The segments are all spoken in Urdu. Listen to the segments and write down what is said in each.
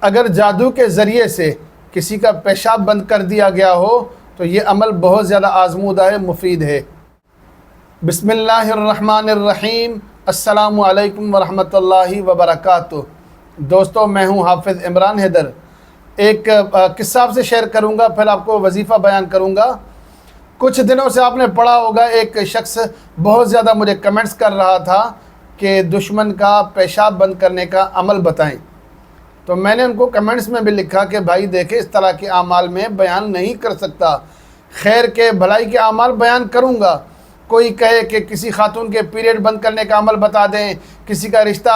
اگر جادو کے ذریعے سے کسی کا پیشاب بند کر دیا گیا ہو تو یہ عمل بہت زیادہ آزمودہ ہے، مفید ہے۔ بسم اللہ الرحمن الرحیم۔ السلام علیکم ورحمۃ اللہ وبرکاتہ۔ دوستو، میں ہوں حافظ عمران حیدر۔ ایک قصہ آپ سے شیئر کروں گا، پھر آپ کو وظیفہ بیان کروں گا۔ کچھ دنوں سے آپ نے پڑھا ہوگا، ایک شخص بہت زیادہ مجھے کمنٹس کر رہا تھا کہ دشمن کا پیشاب بند کرنے کا عمل بتائیں۔ تو میں نے ان کو کمنٹس میں بھی لکھا کہ بھائی دیکھیں، اس طرح کے اعمال میں بیان نہیں کر سکتا، خیر کے بھلائی کے اعمال بیان کروں گا۔ کوئی کہے کہ کسی خاتون کے پیریڈ بند کرنے کا عمل بتا دیں، کسی کا رشتہ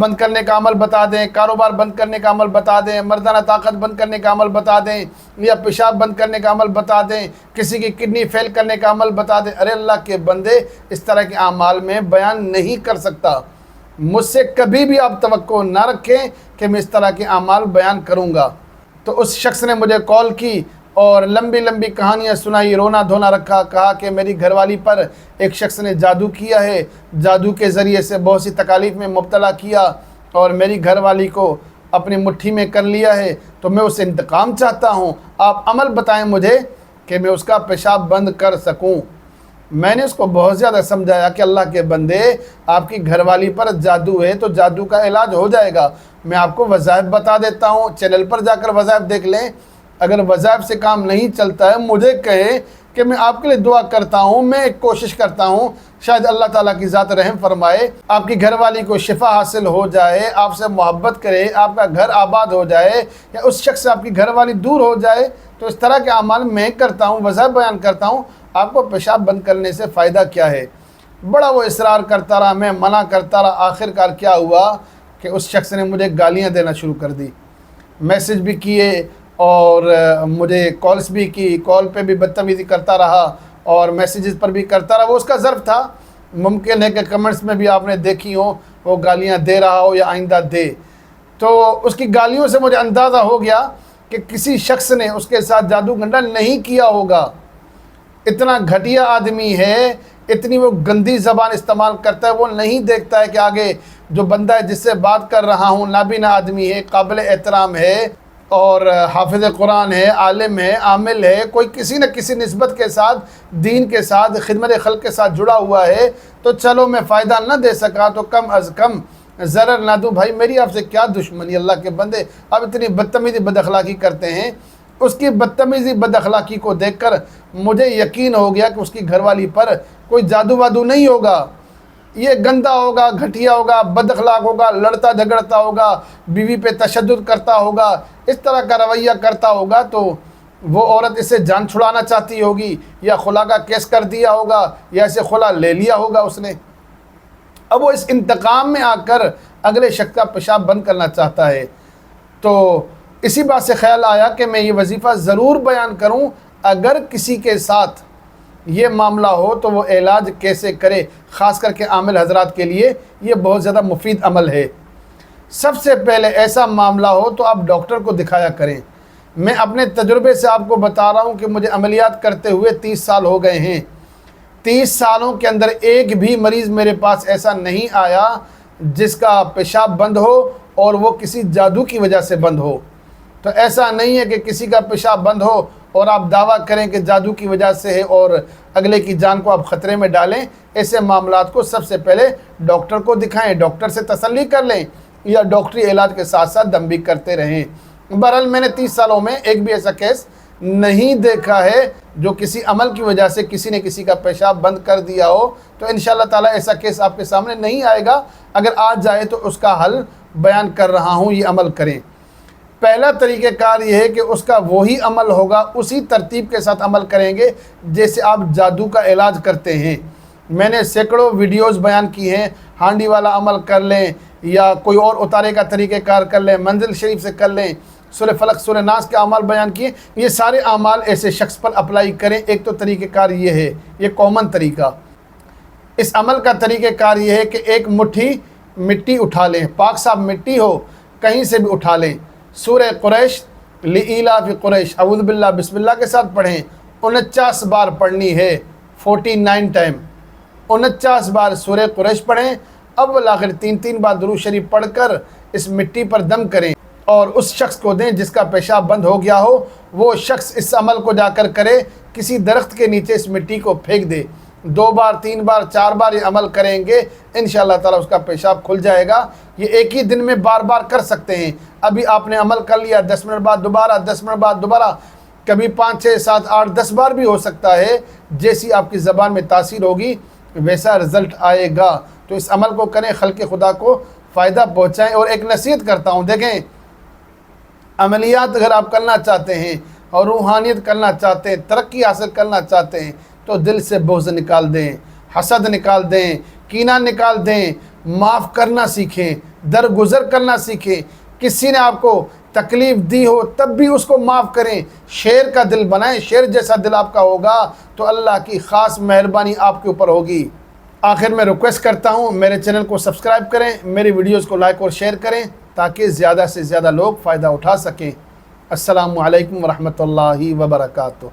بند کرنے کا عمل بتا دیں، کاروبار بند کرنے کا عمل بتا دیں، مردانہ طاقت بند کرنے کا عمل بتا دیں، یا پیشاب بند کرنے کا عمل بتا دیں، کسی کی کڈنی فیل کرنے کا عمل بتا دیں۔ ارے اللہ کے بندے، اس طرح کے اعمال میں بیان نہیں کر سکتا۔ مجھ سے کبھی بھی آپ توقع نہ رکھیں کہ میں اس طرح کے اعمال بیان کروں گا۔ تو اس شخص نے مجھے کال کی اور لمبی لمبی کہانیاں سنائی، رونا دھونا رکھا، کہا کہ میری گھر والی پر ایک شخص نے جادو کیا ہے، جادو کے ذریعے سے بہت سی تکالیف میں مبتلا کیا اور میری گھر والی کو اپنی مٹھی میں کر لیا ہے، تو میں اس سے انتقام چاہتا ہوں۔ آپ عمل بتائیں مجھے کہ میں اس کا پیشاب بند کر سکوں۔ میں نے اس کو بہت زیادہ سمجھایا کہ اللہ کے بندے، آپ کی گھر والی پر جادو ہے تو جادو کا علاج ہو جائے گا۔ میں آپ کو وظائف بتا دیتا ہوں، چینل پر جا کر وظائف دیکھ لیں۔ اگر وظائف سے کام نہیں چلتا ہے، مجھے کہیں کہ میں آپ کے لیے دعا کرتا ہوں، میں ایک کوشش کرتا ہوں، شاید اللہ تعالیٰ کی ذات رحم فرمائے، آپ کی گھر والی کو شفا حاصل ہو جائے، آپ سے محبت کرے، آپ کا گھر آباد ہو جائے، یا اس شخص سے آپ کی گھر والی دور ہو جائے۔ تو اس طرح کے اعمال میں کرتا ہوں، وظائف بیان کرتا ہوں۔ آپ کو پیشاب بند کرنے سے فائدہ کیا ہے؟ بڑا وہ اصرار کرتا رہا، میں منع کرتا رہا۔ آخر کار کیا ہوا کہ اس شخص نے مجھے گالیاں دینا شروع کر دی، میسج بھی کیے اور مجھے کالز بھی کی، کال پہ بھی بدتمیزی کرتا رہا اور میسیجز پر بھی کرتا رہا۔ وہ اس کا ظرف تھا، ممکن ہے کہ کمنٹس میں بھی آپ نے دیکھی ہوں وہ گالیاں دے رہا ہو یا آئندہ دے۔ تو اس کی گالیوں سے مجھے اندازہ ہو گیا کہ کسی شخص نے اس کے ساتھ جادو گنڈا نہیں کیا ہوگا۔ اتنا گھٹیا آدمی ہے، اتنی وہ گندی زبان استعمال کرتا ہے، وہ نہیں دیکھتا ہے کہ آگے جو بندہ ہے جس سے بات کر رہا ہوں نابینا آدمی ہے، قابل احترام ہے اور حافظ قرآن ہے، عالم ہے، عامل ہے، کوئی کسی نہ کسی نسبت کے ساتھ، دین کے ساتھ، خدمت خلق کے ساتھ جڑا ہوا ہے۔ تو چلو میں فائدہ نہ دے سکا تو کم از کم ضرر نہ دوں۔ بھائی میری آپ سے کیا دشمنی، اللہ کے بندے اب اتنی بدتمیزی بد اخلاقی کرتے ہیں۔ اس کی بدتمیزی بد اخلاقی کو دیکھ کر مجھے یقین ہو گیا کہ اس کی گھر والی پر کوئی جادو وادو نہیں ہوگا، یہ گندا ہوگا، گھٹیا ہوگا، بد اخلاق ہوگا، لڑتا جھگڑتا ہوگا، بیوی پہ تشدد کرتا ہوگا، اس طرح کا رویہ کرتا ہوگا، تو وہ عورت اس سے جان چھڑانا چاہتی ہوگی یا خلا کا کیس کر دیا ہوگا یا اسے خلا لے لیا ہوگا اس نے۔ اب وہ اس انتقام میں آ کر اگلے شخص کا پیشاب بند کرنا چاہتا ہے۔ تو اسی بات سے خیال آیا کہ میں یہ وظیفہ ضرور بیان کروں، اگر کسی کے ساتھ یہ معاملہ ہو تو وہ علاج کیسے کرے، خاص کر کے عامل حضرات کے لیے یہ بہت زیادہ مفید عمل ہے۔ سب سے پہلے ایسا معاملہ ہو تو آپ ڈاکٹر کو دکھایا کریں۔ میں اپنے تجربے سے آپ کو بتا رہا ہوں کہ مجھے عملیات کرتے ہوئے 30 سال ہو گئے ہیں۔ 30 سالوں کے اندر ایک بھی مریض میرے پاس ایسا نہیں آیا جس کا پیشاب بند ہو اور وہ کسی جادو کی وجہ سے بند ہو۔ تو ایسا نہیں ہے کہ کسی کا پیشاب بند ہو اور آپ دعویٰ کریں کہ جادو کی وجہ سے ہے اور اگلے کی جان کو آپ خطرے میں ڈالیں۔ ایسے معاملات کو سب سے پہلے ڈاکٹر کو دکھائیں، ڈاکٹر سے تسلی کر لیں یا ڈاکٹری علاج کے ساتھ ساتھ دم بھی کرتے رہیں۔ بہرحال میں نے 30 سالوں میں ایک بھی ایسا کیس نہیں دیکھا ہے جو کسی عمل کی وجہ سے کسی نے کسی کا پیشاب بند کر دیا ہو۔ تو انشاءاللہ تعالیٰ ایسا کیس آپ کے سامنے نہیں آئے گا۔ اگر آ جائے تو اس کا حل بیان کر رہا ہوں، یہ عمل کریں۔ پہلا طریقہ کار یہ ہے کہ اس کا وہی عمل ہوگا، اسی ترتیب کے ساتھ عمل کریں گے جیسے آپ جادو کا علاج کرتے ہیں۔ میں نے سینکڑوں ویڈیوز بیان کی ہیں، ہانڈی والا عمل کر لیں یا کوئی اور اتارے کا طریقہ کار کر لیں، منزل شریف سے کر لیں، سورہ فلق سورہ ناس کے اعمال بیان کیے۔ یہ سارے اعمال ایسے شخص پر اپلائی کریں۔ ایک تو طریقہ کار یہ ہے، یہ کامن طریقہ۔ اس عمل کا طریقہ کار یہ ہے کہ ایک مٹھی مٹی اٹھا لیں، پاک صاف مٹی ہو کہیں سے بھی اٹھا لیں، سورہ قریش لإیلاف قریش اعوذ باللہ بسم اللہ کے ساتھ پڑھیں، 49 بار پڑھنی ہے، 49 ٹائم 49 بار سورہ قریش پڑھیں، اول آخر 3 بار درود شریف پڑھ کر اس مٹی پر دم کریں اور اس شخص کو دیں جس کا پیشاب بند ہو گیا ہو، وہ شخص اس عمل کو جا کر کرے، کسی درخت کے نیچے اس مٹی کو پھینک دے، 2 بار 3 بار 4 بار یہ عمل کریں گے، انشاءاللہ تعالی اس کا پیشاب کھل جائے گا۔ یہ ایک ہی دن میں بار بار کر سکتے ہیں۔ ابھی آپ نے عمل کر لیا، 10 منٹ بعد دوبارہ، 10 منٹ بعد دوبارہ، کبھی 5 6 7 8 10 بار بھی ہو سکتا ہے۔ جیسی آپ کی زبان میں تاثیر ہوگی ویسا رزلٹ آئے گا۔ تو اس عمل کو کریں، خلق خدا کو فائدہ پہنچائیں۔ اور ایک نصیحت کرتا ہوں، دیکھیں عملیات اگر آپ کرنا چاہتے ہیں اور روحانیت کرنا چاہتے ہیں، ترقی حاصل کرنا چاہتے ہیں، تو دل سے بغض نکال دیں، حسد نکال دیں، کینہ نکال دیں، معاف کرنا سیکھیں، درگزر کرنا سیکھیں۔ کسی نے آپ کو تکلیف دی ہو تب بھی اس کو معاف کریں، شیر کا دل بنائیں۔ شیر جیسا دل آپ کا ہوگا تو اللہ کی خاص مہربانی آپ کے اوپر ہوگی۔ آخر میں ریکویسٹ کرتا ہوں میرے چینل کو سبسکرائب کریں، میری ویڈیوز کو لائک اور شیئر کریں تاکہ زیادہ سے زیادہ لوگ فائدہ اٹھا سکیں۔ السلام علیکم ورحمۃ اللہ وبرکاتہ۔